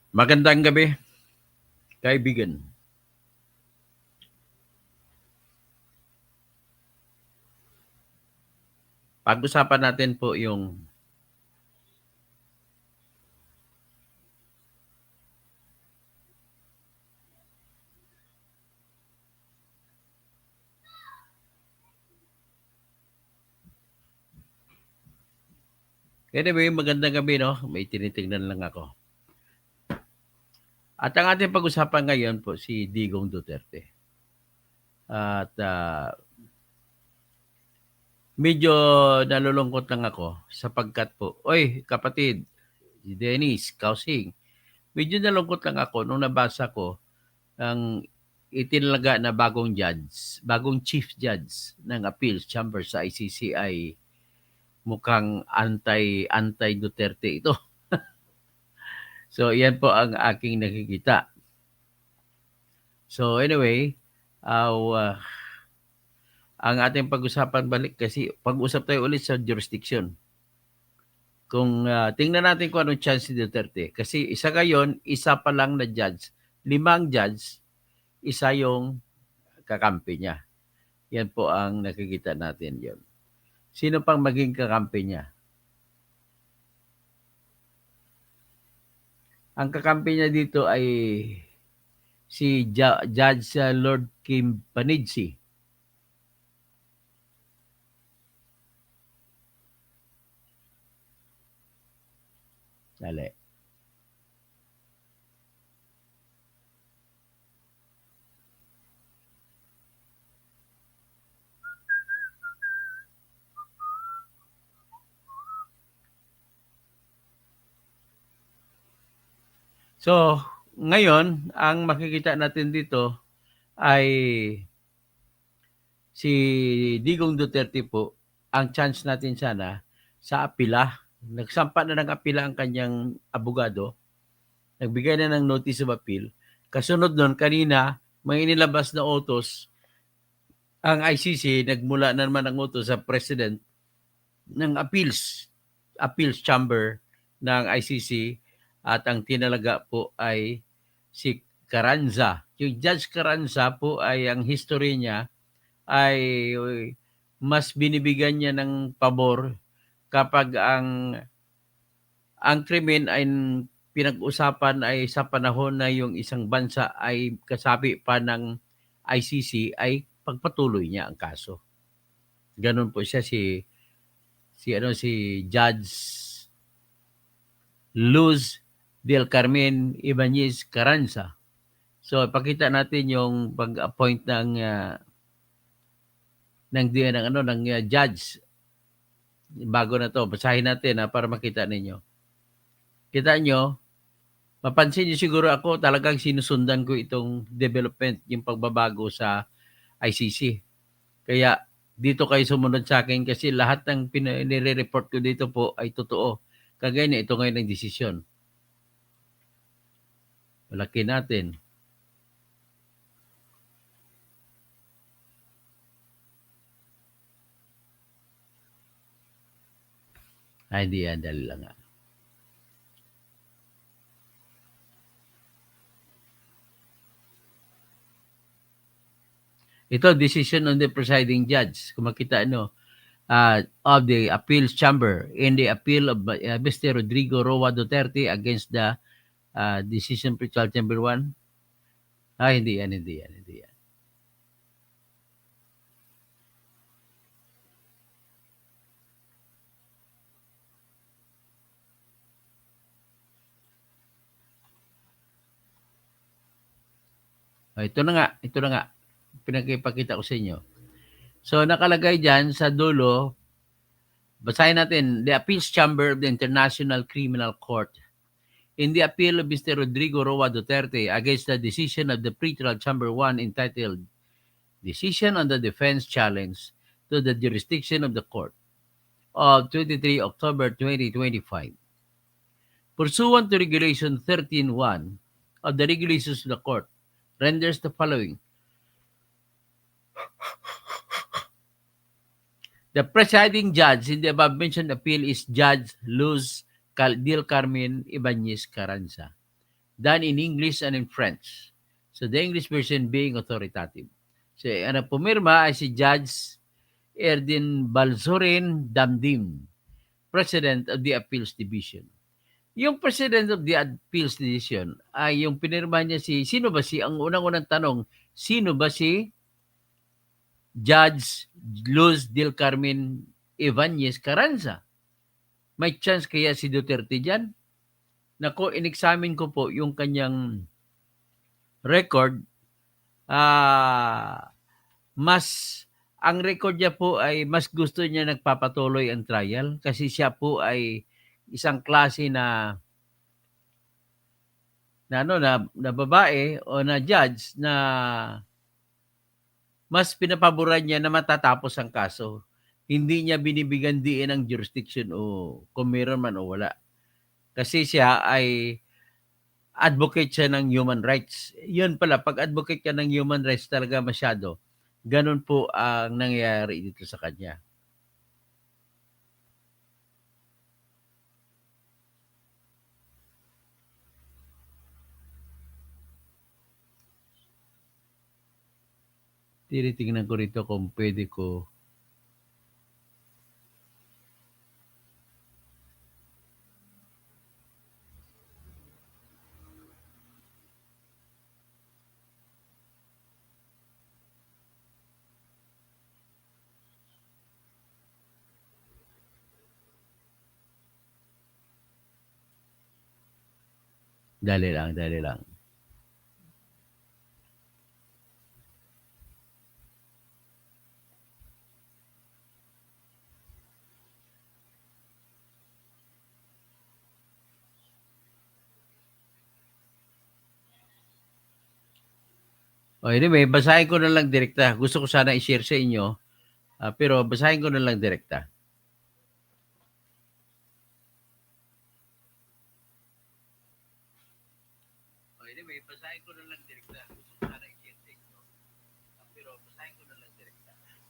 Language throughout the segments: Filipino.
Magandang gabi, kaibigan. Pag-usapan natin po yung anyway, magandang gabi, no? May tinitingnan lang ako. At ang ating pag-usapan ngayon po si Digong Duterte. At medyo nalulungkot lang ako sapagkat po, oy, kapatid, si Dennis, Kausing, medyo nalungkot lang ako nung nabasa ko ang itinalaga na bagong chief judge ng appeals chamber sa ICC ay mukhang anti Duterte ito. So, yan po ang aking nakikita. So, anyway, uh, ang ating pag-usapan balik kasi pag-usap tayo ulit sa jurisdiction. Kung tingnan natin kung anong chance ni Duterte. Kasi isa ngayon, isa pa lang na judge. 5 judge, isa yung kakampi niya. Yan po ang nakikita natin yon. Sino pang maging kakampi niya? Ang kakampi niya dito ay si Judge Lord Kim Panidsi. Dali. So, ngayon, ang makikita natin dito ay si Digong Duterte po, ang chance natin sana sa apila. Nagsampa na ng apila ang kanyang abogado. Nagbigay na ng notice of appeal. Kasunod nun, kanina, may inilabas na utos ang ICC, nagmula na naman ang utos sa President ng appeals chamber ng ICC at ang tinalaga po ay si Carranza. Yung Judge Carranza po ay ang history niya ay mas binibigyan niya ng pabor kapag ang krimen ay pinag-usapan ay sa panahon na yung isang bansa ay kasabi pa ng ICC ay pagpatuloy niya ang kaso. Ganun po siya si Judge Luz del Carmen Ibanez Carranza. So ipakita natin yung pag-appoint ng judge. Bago na to, basahin natin para makita ninyo. Kita nyo, mapansin nyo siguro ako talagang sinusundan ko itong development, yung pagbabago sa ICC. Kaya dito kayo sumunod sa akin kasi lahat ng nire-report ko dito po ay totoo. Kagaya na ito ngayon ang desisyon. Malaki natin. Ay, hindi yan. Dali lang nga. Ito, decision on the presiding judge. Kung makita of the appeals chamber in the appeal of Mr. Rodrigo Roa Duterte against the decision pretrial chamber 1. Ay, hindi yan. Ito na nga. Pinakipakita ko sa inyo. So, nakalagay dyan sa dulo, basahin natin, the appeals chamber of the International Criminal Court. In the appeal of Mr. Rodrigo Roa Duterte against the decision of the pretrial chamber 1 entitled Decision on the Defense Challenge to the Jurisdiction of the Court of 23 October 2025. Pursuant to Regulation 13.1 of the Regulations of the Court, renders the following. The presiding judge in the above-mentioned appeal is Judge Luz del Carmen Ibanez Carranza. done in English and in French. So the English version being authoritative. So ang pumirma ay si Judge Erdin Balzorin Damdim, President of the Appeals Division. Yung President of the Appeals Division ay yung pinirma niya sino ba ang unang-unang tanong, sino ba si Judge Luz del Carmen Ibanez Carranza? May chance kaya si Duterte dyan? Nako, in-examine ko po yung kanyang record. Mas ang record niya po ay mas gusto niya nagpapatuloy ang trial kasi siya po ay isang klase na babae o na judge na mas pinapaboran niya na matatapos ang kaso. Hindi niya binibigyan diin ang jurisdiction o kung meron man o wala. Kasi siya ay advocate siya ng human rights. Yun pala, pag advocate ka ng human rights talaga masyado, ganun po ang nangyayari dito sa kanya. Tinitingnan ko rito kung pwede ko. Dali lang. Anyway, basahin ko na lang direkta. Gusto ko sana i-share sa inyo, pero basahin ko na lang direkta. Anyway, basahin ko na lang direkta. Gusto ko sana i-share sa inyo, pero basahin ko na lang direkta.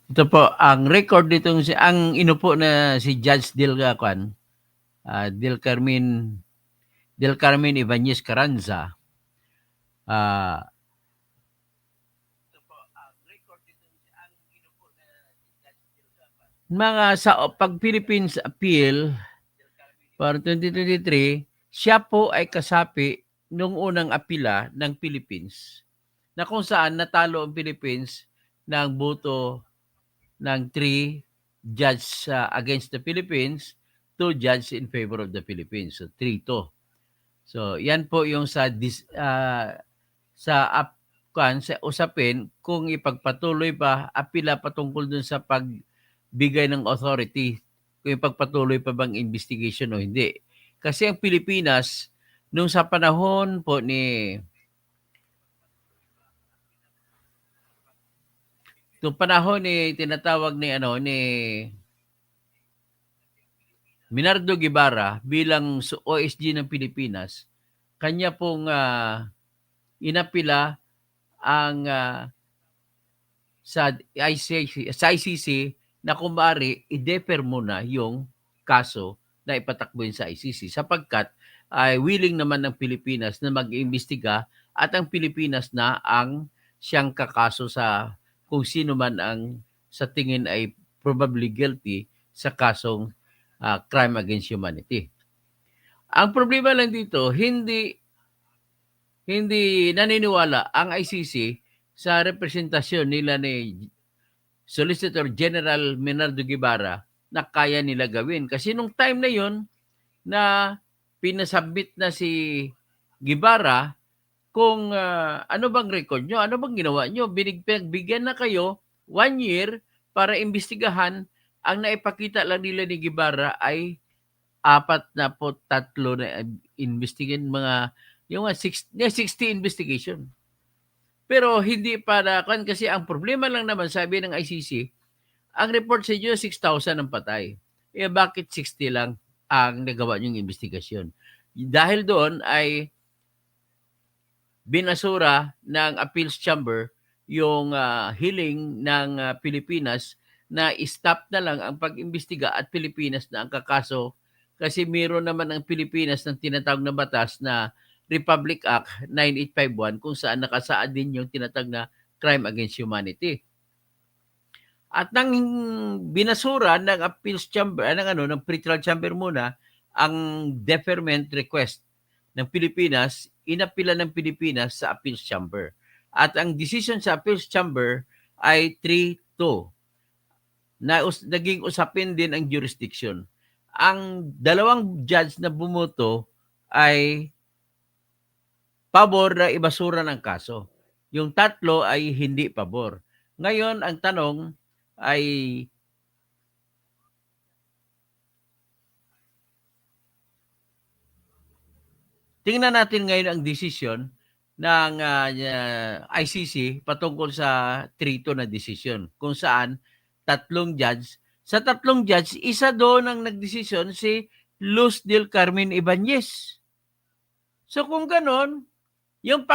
Ito po, ang record nitong ang inupo na si Judge Del Carmen Ibanez Carranza. Mga sa pag Philippines appeal para 2023, siya po ay kasapi nung unang apila ng Philippines na kung saan natalo ang Philippines ng boto ng 3 judge against the Philippines, 2 judge in favor of the Philippines. So 3-2. So yan po yung sa sa usapin kung ipagpatuloy pa apila patungkol dun sa pagbigay ng authority, kung ipagpatuloy pa bang investigation o hindi. Kasi ang Pilipinas nung sa panahon po ni tinatawag ni Minardo Guevara bilang OSG ng Pilipinas, kanya pong inapila ang sa ICC na kung maaari i-defer muna yung kaso na ipatakbuhin sa ICC sapagkat ay willing naman ng Pilipinas na mag-imbestiga at ang Pilipinas na ang siyang kakaso sa kung sino man ang sa tingin ay probably guilty sa kasong crime against humanity. Ang problema lang dito, hindi naniniwala ang ICC sa representasyon nila ni Solicitor General Minardo Guevara na kaya nila gawin. Kasi nung time na yon na pinasubmit na si Guevara kung ano bang record nyo, ano bang ginawa nyo, bigyan na kayo 1 year para imbestigahan. Ang naipakita lang nila ni Guevara ay 43 na investigation, mga yung 60 investigation. Pero hindi para kasi ang problema lang naman sabi ng ICC, ang report sa inyo 6,000 ang patay. Bakit 60 lang ang nagawa niyong investigasyon? Dahil doon ay binasura ng Appeals Chamber yung hiling ng Pilipinas na stop na lang ang pag-imbestiga at Pilipinas na ang kakaso kasi meron naman ang Pilipinas ng tinatawag na batas na Republic Act 9851 kung saan nakasaad din yung tinatag na crime against humanity. At nang binasura ng appeals chamber, ng pretrial chamber muna, ang deferment request ng Pilipinas, inapila ng Pilipinas sa appeals chamber. At ang decision sa appeals chamber ay 3-2. Naging usapin din ang jurisdiction. Ang dalawang judge na bumoto ay pabor na ibasura ng kaso. Yung tatlo ay hindi pabor. Ngayon, ang tanong ay tingnan natin ngayon ang desisyon ng ICC patungkol sa 3-2 na desisyon kung saan tatlong judge. Sa tatlong judge, isa doon ang nagdesisyon si Luz del Carmen Ibanez. So kung ganon, yung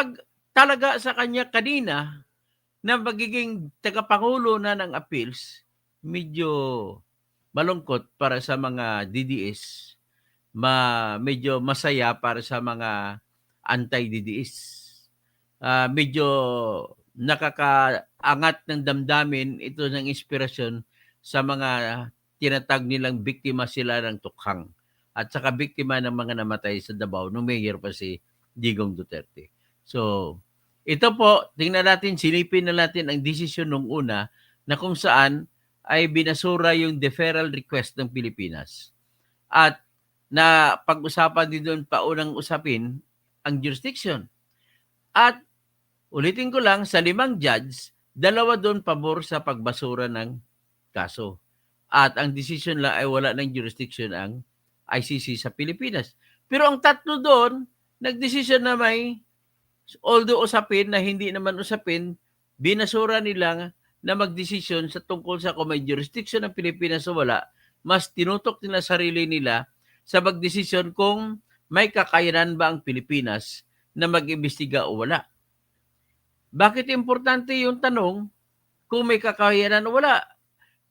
talaga sa kanya kanina na magiging tagapangulo na ng appeals, medyo malungkot para sa mga DDS, medyo masaya para sa mga anti-DDS. Medyo nakakaangat ng damdamin ito ng inspirasyon sa mga tinatag nilang biktima sila ng tukhang at saka biktima ng mga namatay sa Davao nung mayor pa si Digong Duterte. So, ito po, tingnan natin, silipin na natin ang desisyon nung una na kung saan ay binasura yung deferral request ng Pilipinas. At na pag-usapan din doon paunang usapin ang jurisdiction. At ulitin ko lang, sa 5 judge, 2 doon pabor sa pagbasura ng kaso. At ang decision lang ay wala ng jurisdiction ang ICC sa Pilipinas. Pero ang 3 doon, nagdesisyon na may, although usapin na hindi naman usapin, binasura nila na magdesisyon sa tungkol sa kung may jurisdiction ng Pilipinas o wala, mas tinutok nila sarili nila sa magdesisyon kung may kakayanan ba ang Pilipinas na mag-imbestiga o wala. Bakit importante yung tanong kung may kakayanan o wala?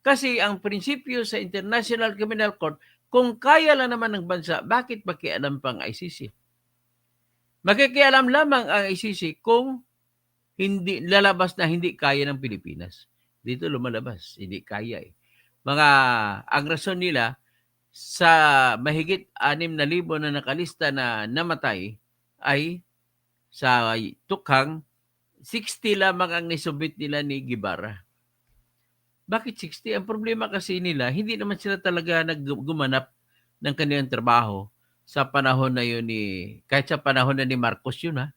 Kasi ang prinsipyo sa International Criminal Court, kung kaya lang naman ng bansa, bakit makialam pang ICC? Makikialam lamang ang ICC kung hindi lalabas na hindi kaya ng Pilipinas. Dito lumalabas, hindi kaya eh. Ang rason nila, sa mahigit 6,000 na nakalista na namatay ay sa tukhang 60 lamang ang nisubmit nila ni Guevara. Bakit 60? Ang problema kasi nila, hindi naman sila talaga naggumanap ng kanilang trabaho sa panahon na yun kahit sa panahon na ni Marcos yun ha.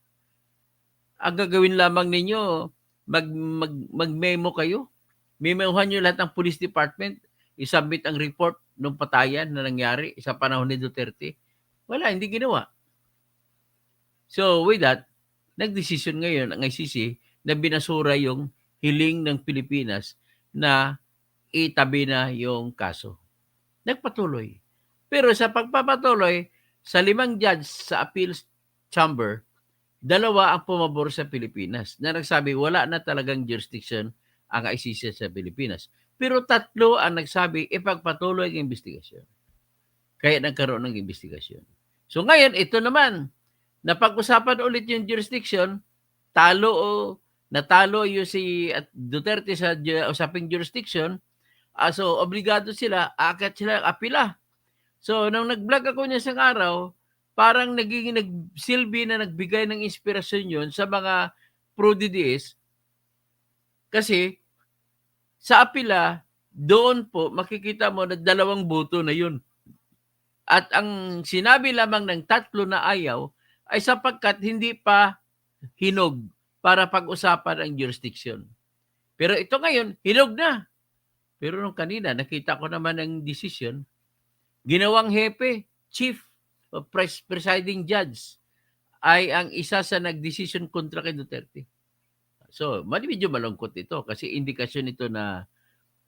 Ang gagawin lamang ninyo, mag-memo kayo. Memohan nyo lahat ng police department, isubmit ang report ng patayan na nangyari sa panahon ni Duterte. Wala, hindi ginawa. So with that, nagdesisyon ngayon ang ICC na binasura yung hiling ng Pilipinas na itabi na yung kaso. Nagpatuloy. Pero sa pagpapatuloy, sa 5 judge sa appeals chamber, 2 ang pumabor sa Pilipinas na nagsabi wala na talagang jurisdiction ang ICC sa Pilipinas. Pero 3 ang nagsabi ipagpatuloy ang investigasyon. Kaya nagkaroon ng investigasyon. So ngayon, ito naman, napag-usapan ulit yung jurisdiction, natalo yung si Duterte sa usaping jurisdiction, so obligado sila, aakyat sila, apila. So nung nag-vlog ako niya isang araw, parang naging nagsilbi na nagbigay ng inspirasyon yun sa mga pro-DDS kasi sa apila, doon po makikita mo na 2 boto na yun. At ang sinabi lamang ng 3 na ayaw ay sapagkat hindi pa hinog para pag-usapan ang jurisdiction. Pero ito ngayon, hinog na. Pero nung kanina, nakita ko naman ang decision, ginawang hepe, chief of presiding judge, ay ang isa sa nagdesisyon kontra kay Duterte. So, medyo malungkot ito kasi indikasyon ito na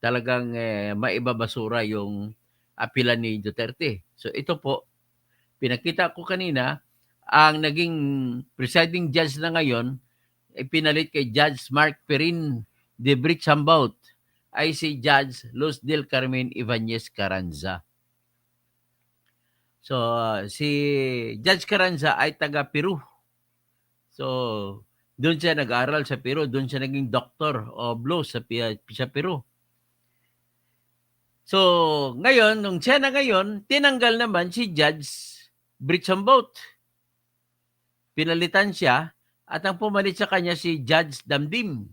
talagang maibabasura yung apila ni Duterte. So, ito po, pinakita ko kanina, ang naging presiding judge na ngayon, pinalit kay Judge Mark Perin de Brichambaut, ay si Judge Luz del Carmen Ibanez Carranza. So, si Judge Carranza ay taga Peru. So, doon siya nag-aral sa Peru, doon siya naging doctor of law sa Peru. So, ngayon, nung siya na ngayon, tinanggal naman si Judge Britson-Boat. Pinalitan siya at ang pumalit sa kanya si Judge Damdim.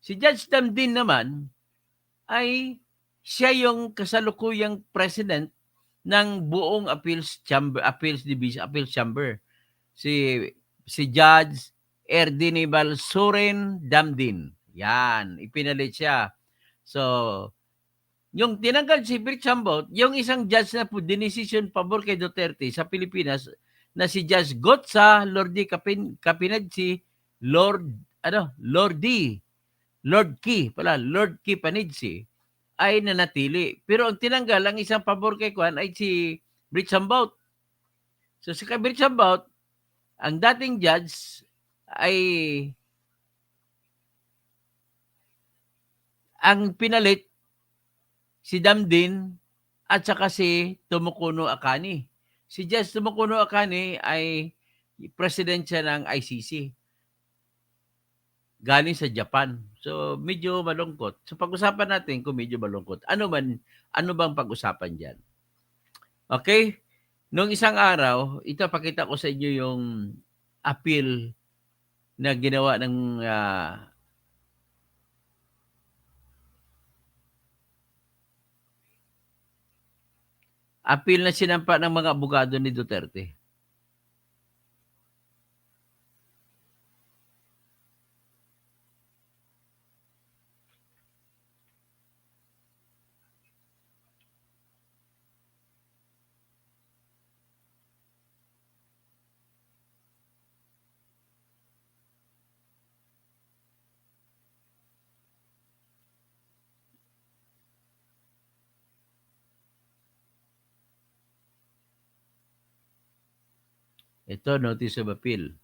Si Judge Damdim naman ay siya yung kasalukuyang president ng buong Appeals Chamber. Si Judge Erdinibal Surin Damdin. Yan, ipinalit siya. So, yung tinanggal si Britson-Boat, yung isang judge na po dinesisyon pabor kay Duterte sa Pilipinas na si Judge Gotza Lordi Kapinadsi, Lord Key Panidsi ay nanatili. Pero ang tinanggal ang isang pabor kay Kwan ay si Britson-Boat. So si Britson-Boat, ang dating judge ay ang pinalit si Damdin at saka si Tumukuno Akani. Si Judge Tumukuno Akani ay president siya ng ICC. Galing sa Japan. So medyo malungkot. So pag-usapan natin kung medyo malungkot. Ano bang pag-usapan diyan? Okay? Nung isang araw, ito pakita ko sa inyo yung appeal na ginawa ng appeal na sinampa ng mga abogado ni Duterte. Ito, notice of appeal.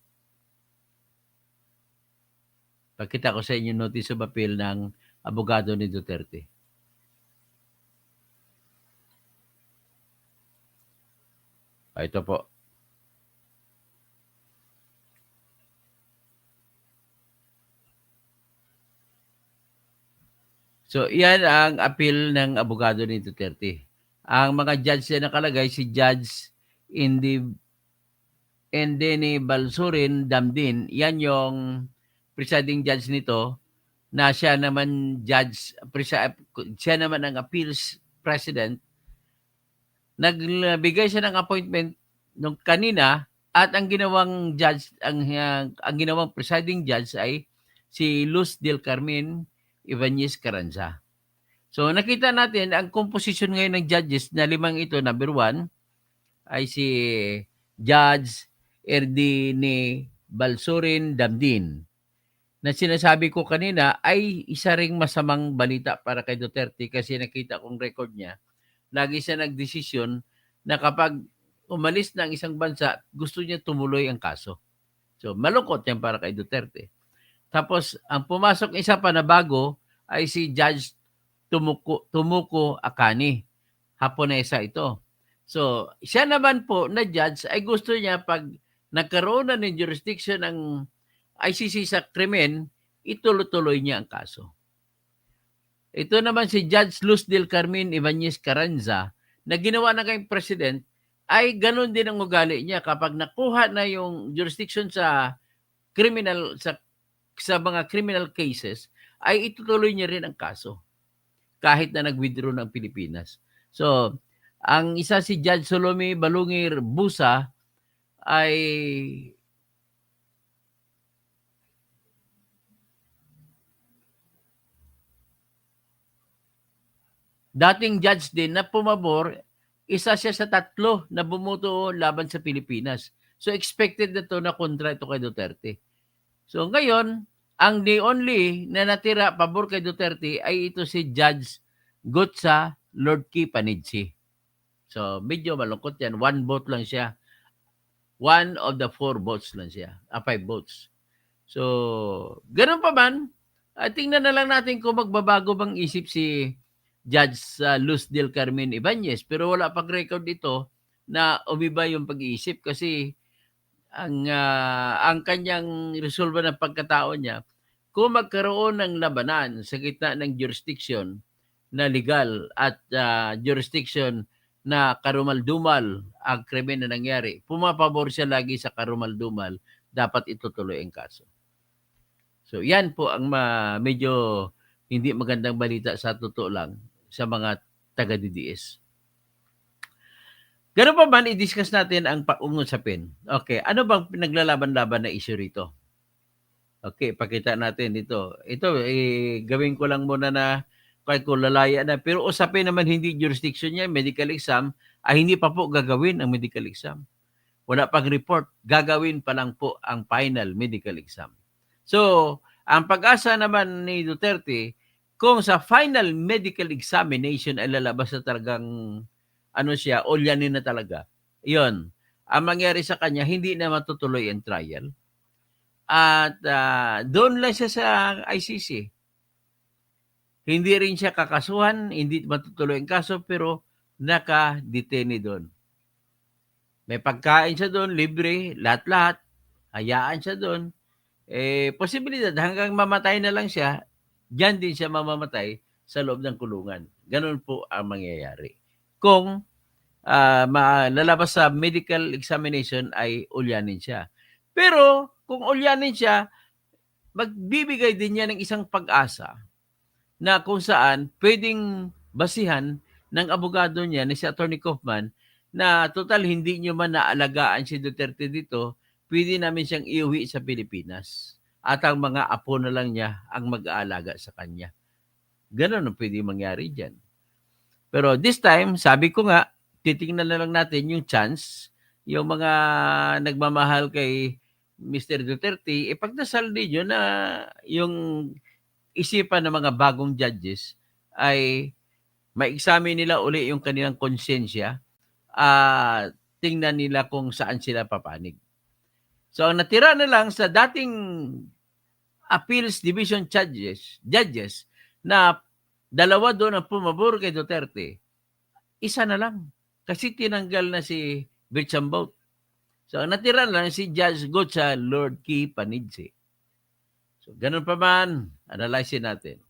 Pakita ko sa inyo notice of appeal ng abogado ni Duterte. Ito po. So, iyan ang appeal ng abogado ni Duterte. Ang mga judge na nakalagay, si Judge Endeni Balsurin Damdin, yan yung presiding judge nito na siya naman siya naman ang appeals president. Nagbigay siya ng appointment nung kanina at ang ginawang judge, ang ginawang presiding judge ay si Luz del Carmen Ibanez Carranza. So nakita natin ang composition ngayon ng judges na limang ito. Number 1 ay si Judge Erdini Balsurin Damdin na sinasabi ko kanina ay isa ring masamang balita para kay Duterte kasi nakita kong record niya. Lagi siya nagdesisyon na kapag umalis ng isang bansa, gusto niya tumuloy ang kaso. So malungkot yan para kay Duterte. Tapos ang pumasok isa pa na bago ay si Judge Tumuko Akani. Haponesa ito. So, siya naman po na judge ay gusto niya pag nagkaroon na ng jurisdiction ng ICC sa krimen, ituloy-tuloy niya ang kaso. Ito naman si Judge Luz del Carmen Ibanez Carranza na ginawa na kayong president ay ganun din ang ugali niya kapag nakuha na yung jurisdiction sa criminal sa mga criminal cases ay itutuloy niya rin ang kaso kahit na nag-withdraw ng Pilipinas. So, ang isa si Judge Salome Balungir Busa ay dating judge din na pumabor, isa siya sa 3 na bumuto laban sa Pilipinas. So expected na to na kontra ito kay Duterte. So ngayon, ang the only na natira pabor kay Duterte ay ito si Judge Gotza Lordi Panidsi. So medyo malungkot yan. 1 vote lang siya. 1 of the 4 votes lang siya. 5 votes. So, ganun pa man, tingnan na lang natin kung magbabago bang isip si Judge Luz del Carmen Ibanez. Pero wala pang record ito na umiba yung pag-iisip kasi ang kanyang resolba ng pagkatao niya, kung magkaroon ng labanan sa gitna ng jurisdiction na legal at jurisdiction na karumaldumal ang krimen na nangyari, pumapabor siya lagi sa karumaldumal, dapat itutuloy ang kaso. So yan po ang medyo hindi magandang balita sa totoo lang sa mga taga-DDS. Ganun pa man, i-discuss natin ang paungusapin. Okay, ano bang pinaglalaban-laban na issue rito? Okay, pakita natin dito. Ito, gawin ko lang muna na kahit kung lalaya na. Pero usapin naman hindi jurisdiction niya, medical exam, ay hindi pa po gagawin ang medical exam. Wala pang report. Gagawin pa lang po ang final medical exam. So, ang pag-asa naman ni Duterte, kung sa final medical examination ay lalabas na talagang ulyanin na talaga. Yun. Ang mangyari sa kanya, hindi na matutuloy ang trial. At doon lang siya sa ICC. Hindi rin siya kakasuhan, hindi matutuloy ang kaso, pero naka-detainee doon. May pagkain siya doon, libre, lahat-lahat. Hayaan siya doon. Posibilidad, hanggang mamatay na lang siya, diyan din siya mamamatay sa loob ng kulungan. Ganun po ang mangyayari. Kung lalabas sa medical examination ay ulyanin siya. Pero kung ulyanin siya, magbibigay din niya ng isang pag-asa na kung saan pwedeng basihan ng abogado niya na si Attorney Kaufman na total hindi niyo man naalagaan si Duterte dito, pwede namin siyang iuwi sa Pilipinas. At ang mga apo na lang niya ang mag-aalaga sa kanya. Ganon ang pwede mangyari dyan. Pero this time, sabi ko nga, titingnan na lang natin yung chance, yung mga nagmamahal kay Mr. Duterte, ipagdasal ninyo na yung isipan ng mga bagong judges ay ma-examine nila uli yung kanilang konsensya at tingnan nila kung saan sila papanig. So, ang natira na lang sa dating appeals division judges na dalawa doon ang pumabor kay Duterte, isa na lang. Kasi tinanggal na si Birchambot. So, ang natira lang si Judge Gotcha Lord Key Panidze. So, ganun pa man, analyze natin.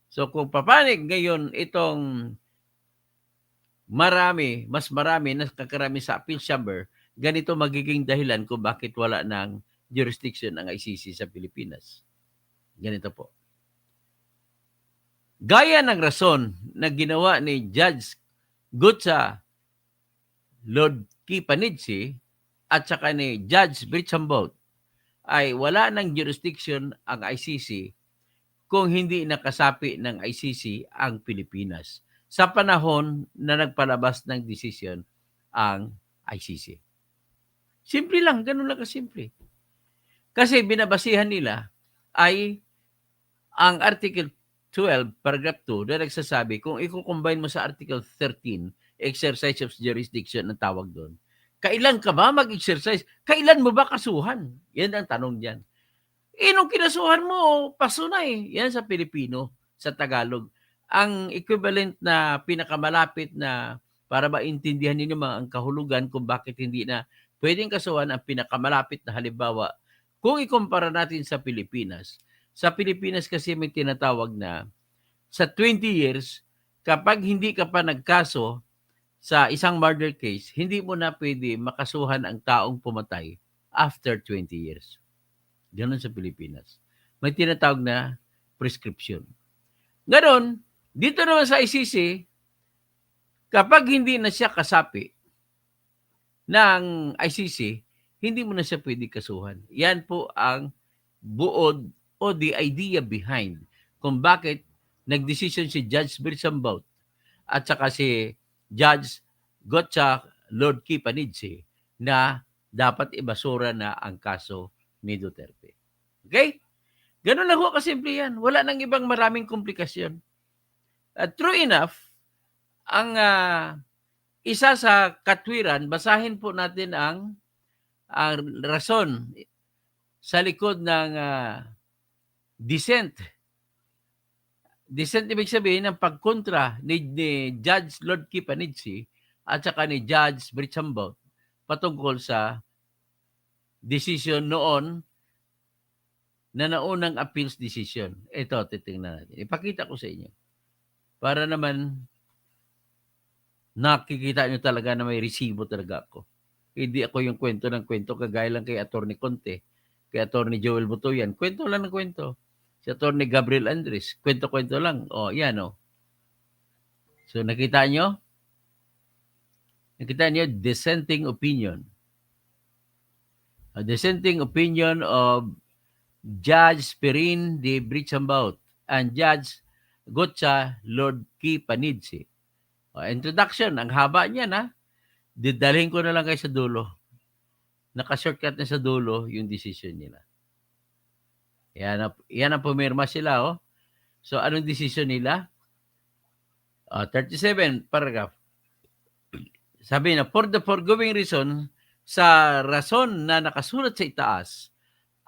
So, kung papanig ngayon itong mas marami na kakarami sa appeal chamber, ganito magiging dahilan kung bakit wala ng jurisdiction ang ICC sa Pilipinas. Ganito po. Gaya ng rason na ginawa ni Judge Gotcha Lord Key Panidze at saka ni Judge Birchambot ay wala ng jurisdiction ang ICC kung hindi nakasapi ng ICC ang Pilipinas sa panahon na nagpalabas ng desisyon ang ICC. Simple lang, ganun lang kasimple. Kasi binabasihan nila ay ang Article 12, Paragraph 2 na nagsasabi kung i-combine mo sa Article 13, exercise of jurisdiction ang tawag doon. Kailan ka ba mag-exercise? Kailan mo ba kasuhan? Yan ang tanong diyan. Nung kinasuhan mo, paso na eh. Yan sa Pilipino, sa Tagalog. Ang equivalent na pinakamalapit na para maintindihan ninyo ang kahulugan kung bakit hindi na pwedeng kasuhan, ang pinakamalapit na halimbawa, kung ikumpara natin sa Pilipinas kasi may tinatawag na sa 20 years, kapag hindi ka pa nagkaso sa isang murder case, hindi mo na pwede makasuhan ang taong pumatay after 20 years. Ganon sa Pilipinas. May tinatawag na prescription. Ganon, dito naman sa ICC, kapag hindi na siya kasapi ng ICC, hindi mo na siya pwede kasuhan. Yan po ang buod o the idea behind kung bakit nagdesisyon si Judge Birchambot at saka si Judge Gotcha Lord Key Panidze na dapat ibasura na ang kaso ni Duterte. Okay? Ganun lang ho kasimple yan. Wala nang ibang maraming komplikasyon. True enough, ang isa sa katwiran, basahin po natin ang rason sa likod ng dissent. Dissent ibig sabihin ng pagkontra ni Judge Lord Key Panidze at saka ni Judge Birchambot patungkol sa decision noon na naunang appeals decision. Ito, titingnan natin. Ipakita ko sa inyo. Para naman nakikita nyo talaga na may resibo talaga ako. Hindi ako yung kwento ng kwento, kagaya lang kay Atty. Conte, kay Atty. Joel Butoyan. Kwento lang ng kwento. Si Atty. Gabriel Andres, kwento-kwento lang. O, yan o. So, nakita nyo? Nakita nyo, dissenting opinion. A dissenting opinion of Judge Perin de Brichambaut and Judge Gotcha Lord Ki Panidsi. Introduction, ang haba niya na. Didalhin ko na lang kayo sa dulo. Naka-shortcut na sa dulo yung decision nila. Yan ang pumirma sila. Oh. So, anong decision nila? 37, paragraph. Sabi na, for the foregoing reason, sa rason na nakasulat sa itaas,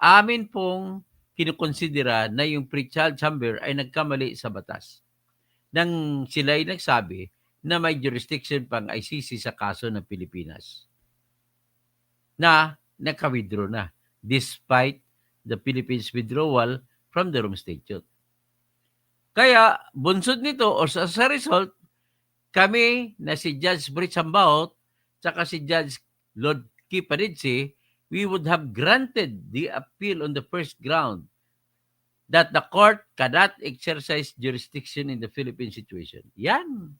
amin pong kinukonsidera na yung pre-trial chamber ay nagkamali sa batas. Nang sila ay nagsabi na may jurisdiction pang ICC sa kaso ng Pilipinas na naka-withdraw na despite the Philippines withdrawal from the Rome Statute. Kaya, bunsod nito o sa result, kami na si Judge Brichambaut saka si Judge Lord Ki Panidsi, we would have granted the appeal on the first ground that the court cannot exercise jurisdiction in the Philippine situation. Yan.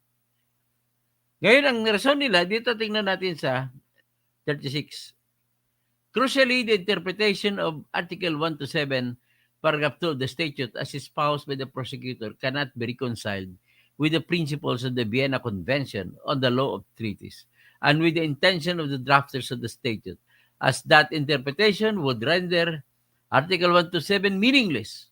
Ngayon, ang rason nila, dito tingnan natin sa 36. Crucially, the interpretation of Article 1 to 7, Paragraph 2 of the statute as espoused by the prosecutor cannot be reconciled with the principles of the Vienna Convention on the Law of Treaties and with the intention of the drafters of the statute, as that interpretation would render Article 1 to 7 meaningless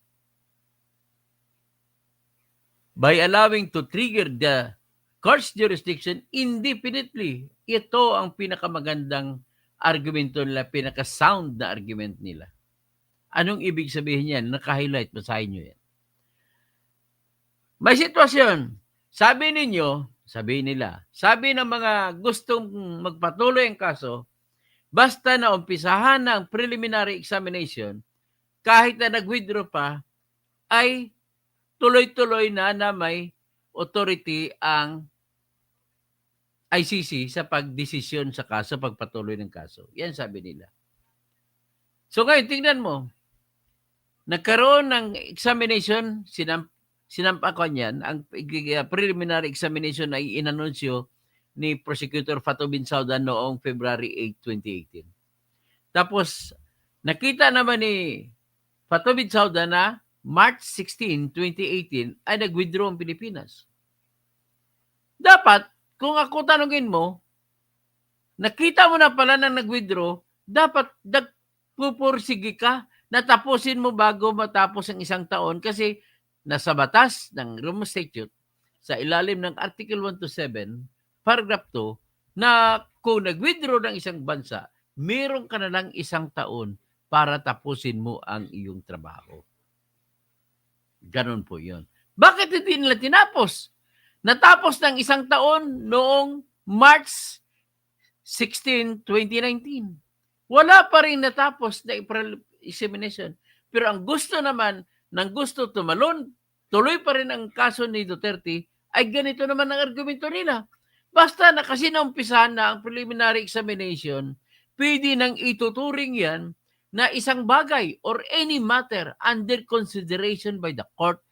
by allowing to trigger the court's jurisdiction indefinitely. Ito ang pinakamagandang argumento nila, pinaka-sound na argument nila. Anong ibig sabihin yan? Naka-highlight, basahin nyo yan. May sitwasyon. Sabi nila, sabi ng mga gustong magpatuloy ang kaso, basta na umpisahan na ang preliminary examination, kahit na nag-withdraw pa, ay tuloy-tuloy na may authority ang ICC sa pagdesisyon sa kaso, pagpatuloy ng kaso. Yan sabi nila. So ngayon, tingnan mo, nagkaroon ng examination, sinampakan yan, ang preliminary examination ay inanunsyo ni Prosecutor Fatou Bensouda noong February 8, 2018. Tapos, nakita naman ni Fatou Bensouda na March 16, 2018 ay nag-withdraw ang Pilipinas. Dapat, kung ako tanungin mo, nakita mo na pala na nag-withdraw, dapat nagpupursige ka, natapusin mo bago matapos ang isang taon kasi nasa batas ng Rome Statute sa ilalim ng Article 1 to 7, Paragraph 2, na kung nag-withdraw ng isang bansa, meron ka na lang isang taon para tapusin mo ang iyong trabaho. Ganon po yun. Bakit hindi nila tinapos? Natapos ng isang taon noong March 16, 2019. Wala pa rin natapos na examination. Pero ang gusto naman, ng gusto tumalon, tuloy pa rin ang kaso ni Duterte, ay ganito naman ang argumento nila. Basta na kasi naumpisahan na ang preliminary examination, pwede nang ituturing yan na isang bagay or any matter under consideration by the court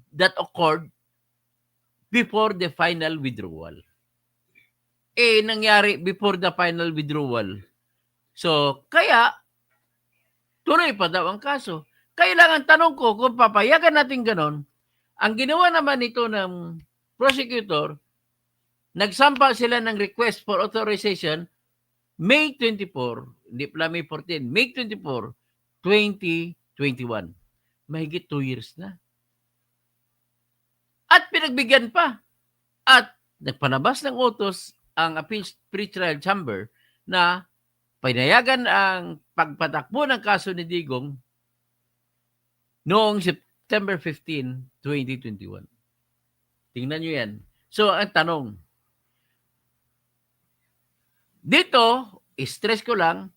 that occurred before the final withdrawal. Nangyari before the final withdrawal. So, kaya, tuloy pa daw ang kaso. Kailangan tanong ko, kung papayagan natin ganon, ang ginawa naman ito ng prosecutor, nagsampa sila ng request for authorization May 24, hindi pala May 14, May 24, 2021. Mahigit 2 years na. At pinagbigyan pa. At nagpanabas ng utos ang Appeals Pre-Trial Chamber na pinayagan ang pagpatakbo ng kaso ni Digong noong September 15, 2021. Tingnan nyo yan. So, ang tanong, dito, stress ko lang,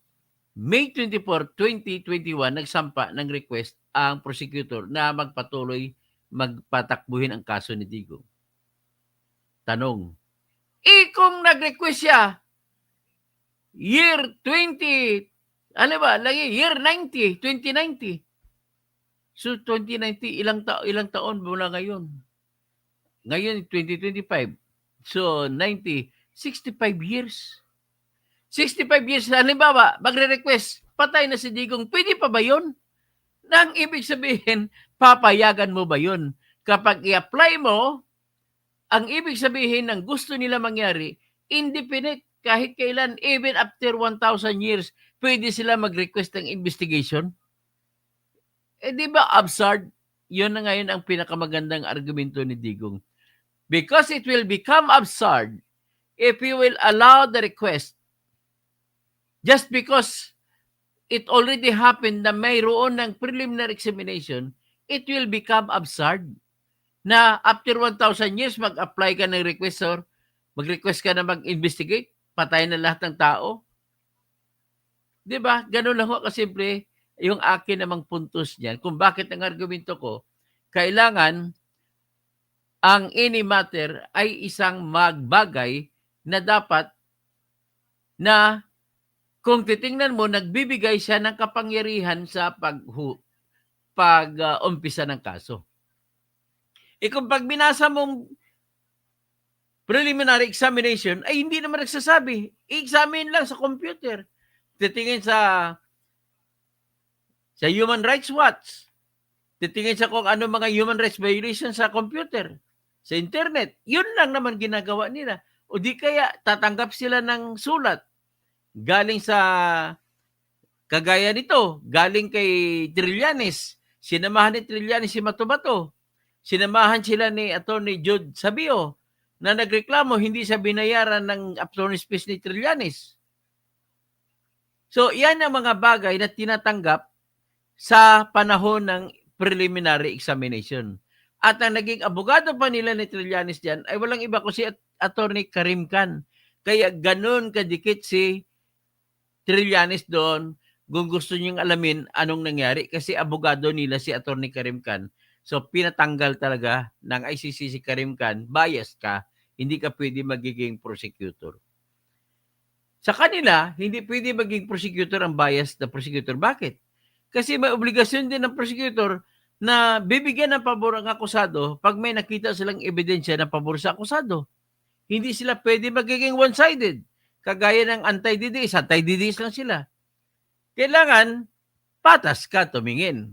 May 24, 2021, nagsampa ng request ang prosecutor na magpatakbuhin ang kaso ni Digong. Tanong, kung nag-request siya, year 20, year 90, 2090. So 2090, ilang taon mula ngayon? Ngayon, 2025. So 90, 65 years. 65 years, halimbawa, magre-request, patay na si Digong, pwede pa ba yun? Nang ibig sabihin, papayagan mo ba yun? Kapag i-apply mo, ang ibig sabihin ng gusto nila mangyari, indefinite, kahit kailan, even after 1,000 years, pwede sila mag-request ng investigation. Di ba absurd? Yun na ngayon ang pinakamagandang argumento ni Digong. Because it will become absurd if you will allow the request just because it already happened na mayroon ng preliminary examination, it will become absurd na after 1,000 years mag-apply ka ng request or mag-request ka na mag-investigate, patay na lahat ng tao. Di ba? Ganun lang ho kasimple yung akin namang puntos niyan. Kung bakit ang argumento ko, kailangan ang any matter ay isang magbagay na dapat na kung titingnan mo, nagbibigay siya ng kapangyarihan sa pag-umpisa ng kaso. Kung pag binasa mong preliminary examination, ay hindi naman nagsasabi. I-examine lang sa computer. Titingin sa Human Rights Watch. Titingin sa kung ano mga human rights violations sa computer, sa internet. Yun lang naman ginagawa nila. O di kaya tatanggap sila ng sulat galing sa kagaya nito, galing kay Trillanes. Sinamahan ni Trillanes si Matobato. Sinamahan sila ni Attorney Jude Sabio na nagreklamo hindi siya binayaran ng attorney's fees ni Trillanes. So, yan ang mga bagay na tinatanggap sa panahon ng preliminary examination. At ang naging abogado pa nila ni Trillanes dyan ay walang iba kundi si Attorney Karim Khan. Kaya ganun kadikit si Trillanes doon kung gusto niyong alamin anong nangyari kasi abogado nila si Attorney Karim Khan. So, pinatanggal talaga ng ICC si Karim Khan, biased ka, hindi ka pwede magiging prosecutor. Sa kanila, hindi pwede maging prosecutor ang biased na prosecutor. Bakit? Kasi may obligasyon din ng prosecutor na bibigyan ng pabor ang akusado pag may nakita silang ebidensya na pabor sa akusado. Hindi sila pwede magiging one-sided. Kagaya ng anti-DDS lang sila. Kailangan, patas ka tumingin.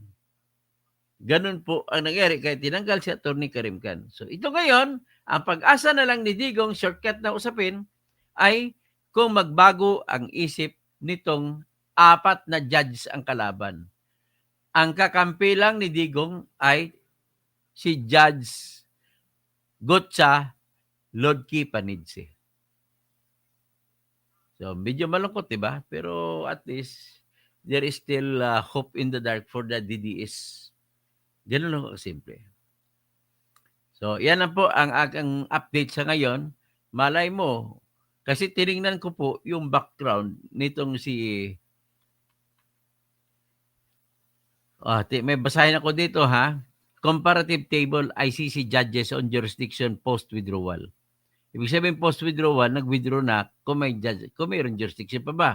Ganun po ang nangyari kaya tinanggal si Attorney Karim Khan. So ito ngayon, ang pag-asa na lang ni Digong, shortcut na usapin, ay kung magbago ang isip nitong 4 na judge ang kalaban. Ang kakampi lang ni Digong ay si Judge Gotcha Lodki Panidse. So medyo malungkot, diba? Pero at least there is still hope in the dark for the DDS. Ganun lang simple. So, yan na po ang aking update sa ngayon. Malay mo, kasi tinignan ko po yung background nitong si... may basahin ako dito ha. Comparative Table ICC Judges on Jurisdiction Post-Withdrawal. Ibig sabihin post-withdrawal, nag-withdraw na kung mayroong jurisdiction pa ba.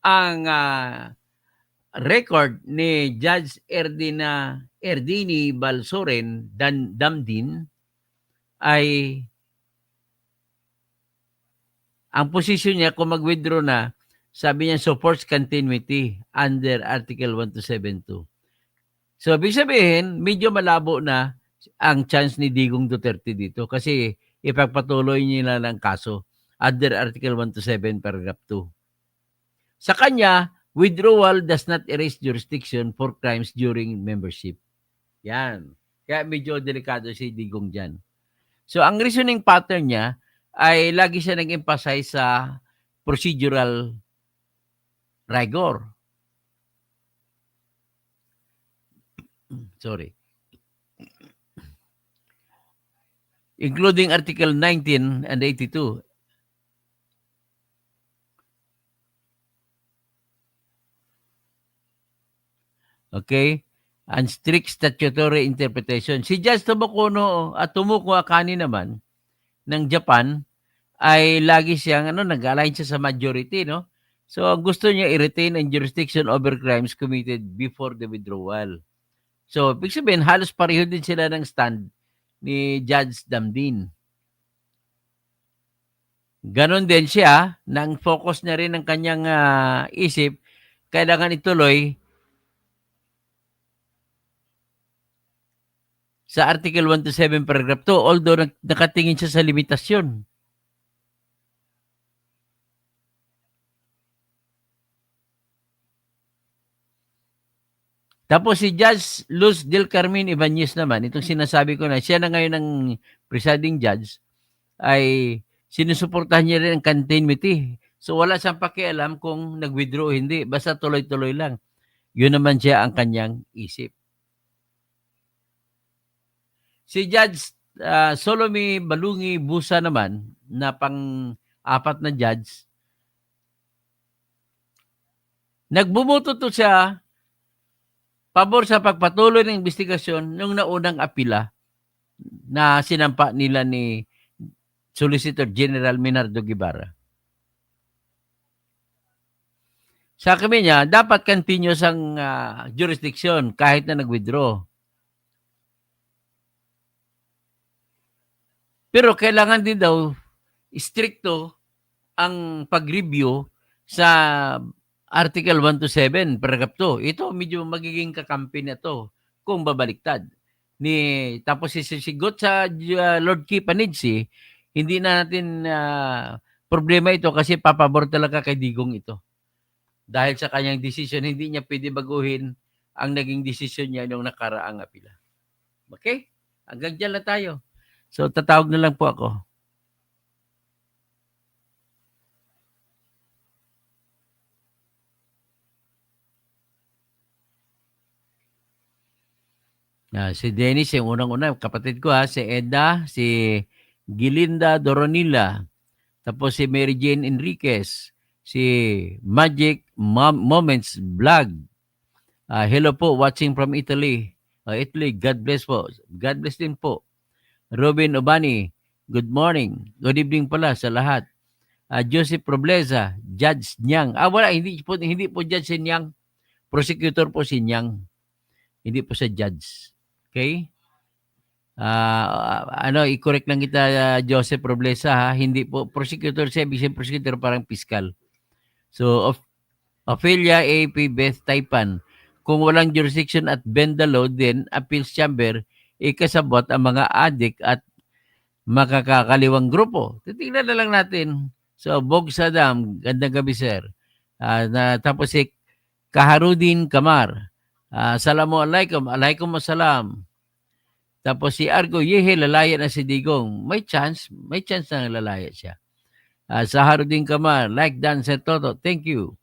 Ang record ni Judge Erdini Balsoren Damdin ay ang posisyon niya kung mag-withdraw na, sabi niya supports continuity under Article 1272. So, ibig sabihin, medyo malabo na ang chance ni Digong Duterte dito kasi ipagpatuloy nila ng kaso under Article 127 paragraph 2. Sa kanya, withdrawal does not erase jurisdiction for crimes during membership. Yan. Kaya medyo delikado si Digong dyan. So, ang reasoning pattern niya ay lagi siya nag-emphasize sa procedural rigor. Sorry. Including Article 19 and 82. Okay? And strict statutory interpretation. Si Judge Tomokono at Tomoko Akani naman ng Japan ay lagi siyang nag-align siya sa majority, no? So, ang gusto niya i-retain ang jurisdiction over crimes committed before the withdrawal. So, ibig sabihin, halos pareho din sila ng stand ni Judge Damdin. Ganon din siya, nang focus niya rin ng kanyang isip, kailangan ituloy sa Article 127 paragraph 2, although nakatingin siya sa limitasyon. Tapos si Judge Luz del Carmen Ibanez naman, itong sinasabi ko na, siya na ngayon ang presiding judge, ay sinusuportahan niya rin ang containment. So wala siyang pakialam kung nag-withdraw o hindi, basta tuloy-tuloy lang. Yun naman siya ang kanyang isip. Si Judge Solomi Balungi Busa naman, na pang-apat na judge, nagbumoto to siya pabor sa pagpatuloy ng investigasyon ng naunang apila na sinampa nila ni Solicitor General Minardo Guevara. Sa kami niya, dapat continuous ang jurisdiction kahit na nag-withdraw. Pero kailangan din daw stricto ang pag-review sa Article 127, paragraph 2. Ito, medyo magiging kakampi na to kung babaliktad. Tapos sisigot sa Lord Kipanidsi, hindi na natin problema ito kasi papabor talaga kay Digong ito. Dahil sa kanyang decision, hindi niya pwede baguhin ang naging decision niya nung nakaraang apila. Okay? Hanggang dyan lang tayo. So, tatawag na lang po ako. Si Dennis, yung unang-una, kapatid ko si Edda, si Gilinda Doronila, tapos si Mary Jane Enriquez, si Magic Moments Vlog. Hello po, watching from Italy. Italy, God bless po. God bless din po. Robin Obani, good morning. Good evening pala sa lahat. Joseph Robleza, Judge Nyang. Wala, hindi po Judge si Nyang. Prosecutor po si Nyang. Hindi po sa judge. Okay? I-correct lang kita, Joseph Robleza, ha? Hindi po prosecutor siya, ibig sabihin prosecutor parang piskal. So, Ophelia A.P. Beth Taipan, kung walang jurisdiction at bend the law, then appeals chamber, ikasabot ang mga adik at makakakaliwang grupo. Titingnan na lang natin. So, Bog Saddam, gandang gabi, sir. Tapos si Kaharudin Kamar, Assalamualaikum, alaikum assalam. Tapos si Argo, yehe, lalaya na si Digong. May chance na lalaya siya. Saharudin Kamar, like Dan Sir Toto, thank you.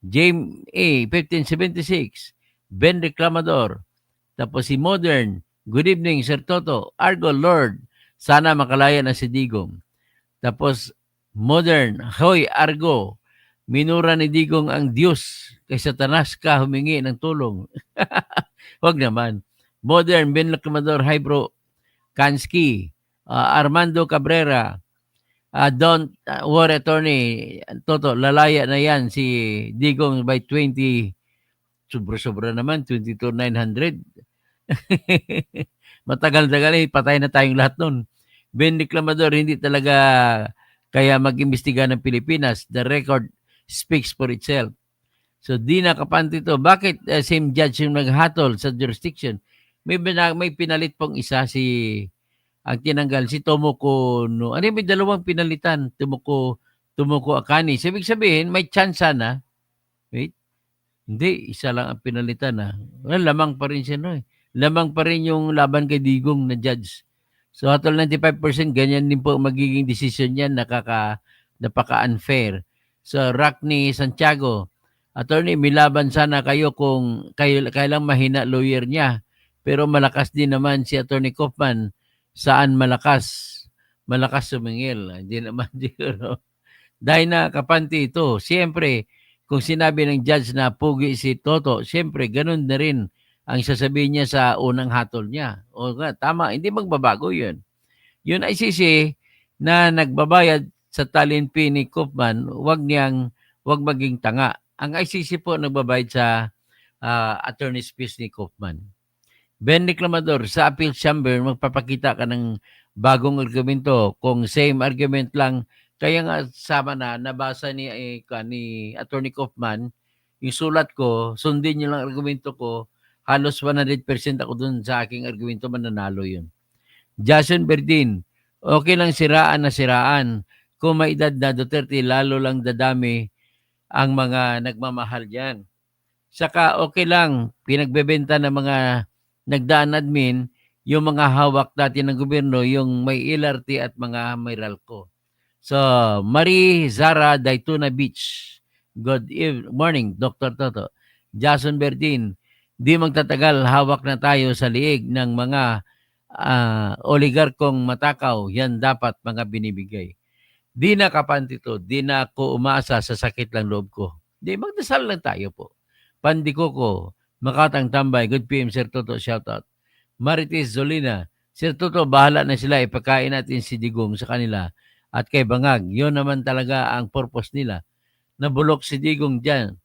James A. 1576, Ben Reclamador. Tapos si Modern, good evening Sir Toto. Argo Lord, sana makalaya na si Digong. Tapos Modern, hoy Argo, minura ni Digong ang Diyos kay Satanas ka humingi ng tulong. Huwag naman. Modern, Ben Reclamador, hi bro. Kansky, Armando Cabrera, don't worry attorney, Toto, lalaya na yan si Digong by 20, sobra-sobra naman, 22,900. Matagal-tagal patay na tayong lahat nun. Ben Reclamador, hindi talaga kaya mag-imbestiga ng Pilipinas. The record speaks for itself. So, di nakapante to. Bakit same judge yung naghatol sa jurisdiction? May pinalit pong isa ang tinanggal si Tomoko no. May dalawang pinalitan, Tomoko Akani. So, ibig sabihin, may chance sana. Wait. Hindi, isa lang ang pinalitan lamang pa rin siya Lamang pa rin yung laban kay Digong na judge. So, hatol 95%, ganyan din po magiging decision niyan, napaka-unfair. So, Rockney Santiago, attorney, may laban sana kayo kung kailang mahina lawyer niya. Pero malakas din naman si Attorney Kaufman. Saan malakas? Malakas sumingil. Hindi naman siguro. Dahil na kapante ito, siyempre, kung sinabi ng judge na pugi si Toto, siyempre ganun na rin ang sasabihin niya sa unang hatol niya. O nga, tama, hindi magbabago yun. Yun ICC na nagbabayad sa talent fee ni Koopman, wag maging tanga. Ang ICC po nagbabayad sa attorney's fees ni Koopman. Ben Reclamador, sa appeal chamber, magpapakita ka ng bagong argumento. Kung same argument lang, kaya nga sama na, nabasa ni Attorney Kaufman, yung sulat ko, sundin niyo lang argumento ko, halos 100% ako dun sa aking argumento, mananalo yun. Jason Berdin, okay lang siraan na siraan. Kung may edad na Duterte, lalo lang dadami ang mga nagmamahal dyan. Saka okay lang, pinagbebenta ng mga nagdaan admin, yung mga hawak dati ng gobyerno, yung may LRT at mga may RALCO. So, Marie Zara Daytona Beach. Good morning, Dr. Toto. Jason Berdin, di magtatagal, hawak na tayo sa liig ng mga oligarkong matakaw. Yan dapat mga binibigay. Di na kapantito, di na ako umaasa sa sakit ng loob ko. Di, magdasal lang tayo po. Pandikoko, Makatang Tambay, good PM, Sir Toto, shoutout. Marites Zolina, Sir Toto, bahala na sila, ipakain natin si Digong sa kanila at kay Bangag. Yun naman talaga ang purpose nila. Nabulok si Digong dyan.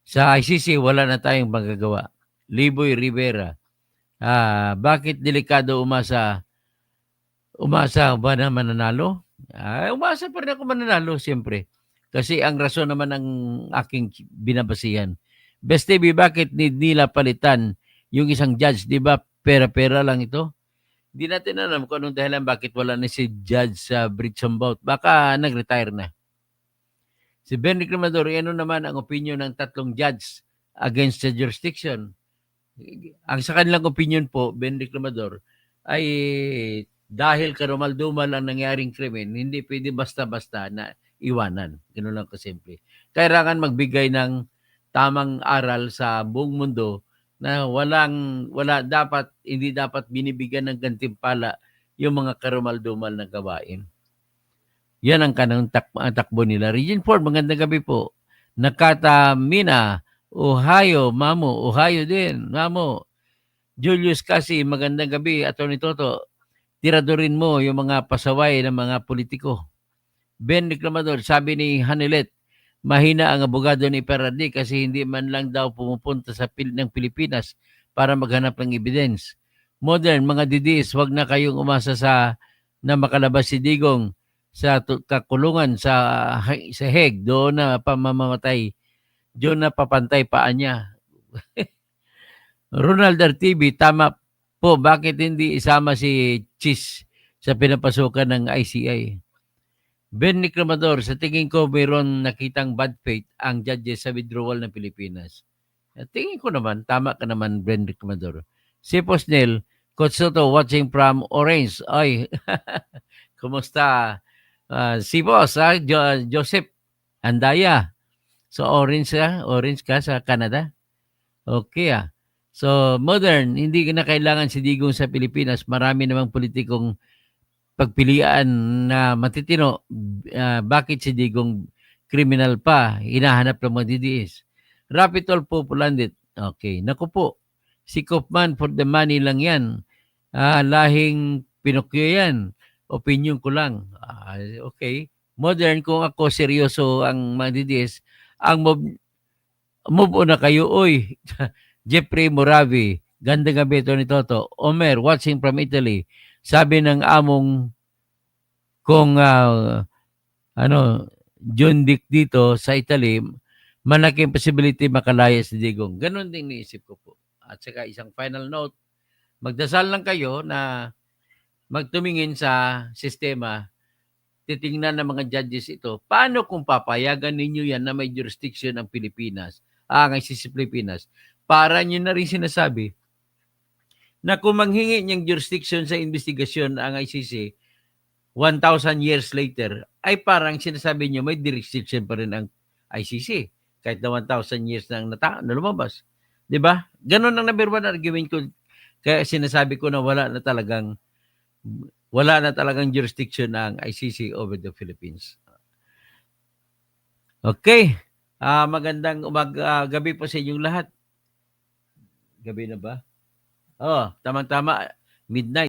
Sa ICC, wala na tayong magagawa. Liboy Rivera, bakit delikado umasa ba na mananalo? Umasa pa rin ako mananalo, siyempre. Kasi ang rason naman ng aking binabasihan. Best TV, bakit nila palitan yung isang judge? Di ba pera-pera lang ito? Di natin alam kung anong dahilan bakit wala na si judge sa Bridge on Boat. Baka nag-retire na. Si Ben Reclamador, ano naman ang opinion ng tatlong judge against the jurisdiction? Ang sa kanilang opinion po, Ben Reclamador, ay dahil karumal-dumal ang nangyaring krimen, hindi pwede basta-basta na iwanan. Ganoon lang kasimple. Kailangan magbigay ng tamang aral sa buong mundo na hindi dapat binibigyan ng gantimpala yung mga karumal-dumal na gawain. Yan ang kanang takbo nila. Region 4, magandang gabi po. Nakata Mina, Ohio, Mamo, Ohio din, Mamo. Julius Kasi, magandang gabi, Atty. Toto. Tiradorin mo yung mga pasaway ng mga politiko. Ben Reclamador, sabi ni Hanilet, mahina ang abogado ni Perardi kasi hindi man lang daw pumupunta sa ng Pilipinas para maghanap ng evidence. Modern, mga didis, wag na kayong umasa na makalabas si Digong sa kakulungan sa Hague, doon na pamamatay, doon na papantay paan niya. Ronald RTV, tama po, bakit hindi isama si Chis sa pinapasukan ng ICI? Ben Reclamador, sa tingin ko mayroon nakitang bad faith ang judges sa withdrawal ng Pilipinas. Tingin ko naman, tama ka naman, Ben Reclamador. Si Posnel, Coach Soto watching from Orange. Ay, kumusta? Si Boss, Joseph Andaya. So, Orange ka sa Canada? Okay So, modern, hindi na kailangan si Digong sa Pilipinas. Marami namang politikong pagpilian na matitino. Bakit si Digong criminal pa? Hinahanap ng mga DDS. Rapitol po Pulandit. Okay. Naku po. Si Kaufman for the money lang yan. Lahing Pinocchio yan. Opinion ko lang. Okay. Modern, kung ako seryoso ang mga DDS, ang move on na kayo. Uy, Jeffrey Moravi, ganda gabi ni Toto. Omer, watching from Italy. Sabi ng among kung John Dick dito sa Italy, malaking possibility makalaya si Digong. Ganon din niisip ko po. At saka isang final note, magdasal lang kayo na magtumingin sa sistema, titingnan ng mga judges ito, paano kung papayagan ninyo yan na may jurisdiction ang Pilipinas, ang ICC Pilipinas, para nyo na rin sinasabi na kung manghingi niyang jurisdiction sa investigasyon ang ICC 1,000 years later, ay parang sinasabi niyo may jurisdiction pa rin ang ICC kahit na 1,000 years na lumabas. Di ba? Ganon ang number one argument ko. Kaya sinasabi ko na wala na talagang jurisdiction ng ICC over the Philippines. Okay. Magandang gabi po sa inyong lahat. Gabi na ba? Oo, tamang-tama, midnight.